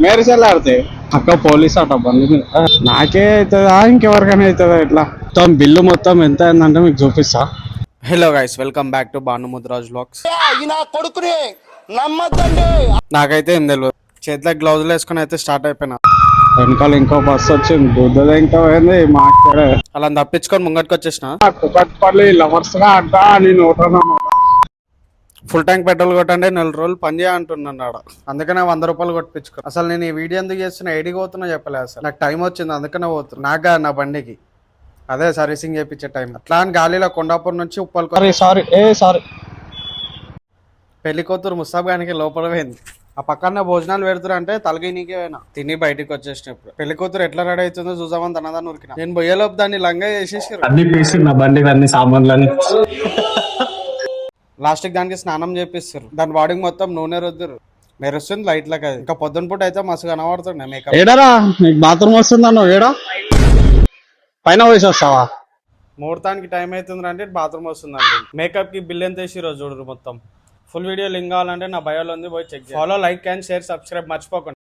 మేరసెల్ ఆడితే అక్క పోలీస్ అట బండి మీద నాకే అవుతుందా ఇంకెవరికైనా అవుతుందా ఇట్లా మొత్తం బిల్లు మొత్తం ఎంత అయిందంటే మీకు చూపిస్తా. Hello guys, welcome back to Bhanumudraj vlogs. నాకైతే ఏం తెలియదు, చేతిలో గ్లౌజులు వేసుకుని అయితే స్టార్ట్ అయిపోయినా. వెనకాల ఇంకో బస్సు వచ్చింది, బుద్ధది ఇంకా పోయింది మాట్లాడే అలా తప్పించుకొని ముంగటికి వచ్చేసిన. కుకట్పల్లి లవర్స్ గా అడ్డా నేను ఫుల్ ట్యాంక్ పెట్రోల్ కొట్టండి, 4 రోజులు పని చేయ అంటున్నాడు ఆడ. అందుకనే 100 రూపాయలు కొట్టించుకో. అసలు నేను ఈ వీడియో ఎందుకు చేస్తున్నా, ఏడికి పోతున్నా చెప్పలేదు. అసలు నాకు టైం వచ్చింది అందుకనే పోతున్నా. నాకు నా బండికి అదే సర్వీసింగ్ చేయించే టైం. అట్లా అని గాలిలో కొండాపూర్ నుంచి ఉప్పల్ సారీ పెళ్లి కూతురు ముస్తాబ్ గానికి లోపల పోయింది. ఆ పక్కన భోజనాలు పెడుతురు అంటే తలకి నీకే పోయినా, తిని బయటికి వచ్చేసినప్పుడు. పెళ్లి కూతురు ఎట్లా రెడీ అవుతుందో చూసామని తనదాన్ని ఉరికినా. నేను పోయేలోపు దాన్ని లంగా చేసేసారు. అన్ని పీసి నా బండి అన్ని సామాన్లు లాస్ట్కి దానికి స్నానం చేపిస్తారు. దాని బాడీకి మొత్తం నూనె రుద్దురు, మెరుస్తుంది లైట్లకి. అది ఇంకా పొద్దున పూట అయితే మస్తు కనబడుతుండే మేకప్. ఏడరా నీకు బాత్రూమ్ వస్తుందన్న ఏడా పైన పోసి వస్తావా? ముహూర్తానికి టైం అవుతుంది అంటే బాత్రూమ్ వస్తుందండి. మేకప్ కి బిల్ ఎంత వేసి రోజు చూడరు మొత్తం. ఫుల్ వీడియో లింక్ కావాలంటే నా బయోలో ఉంది, పోయి చెక్ చేయండి. Follow, like and share, subscribe మర్చిపోకండి.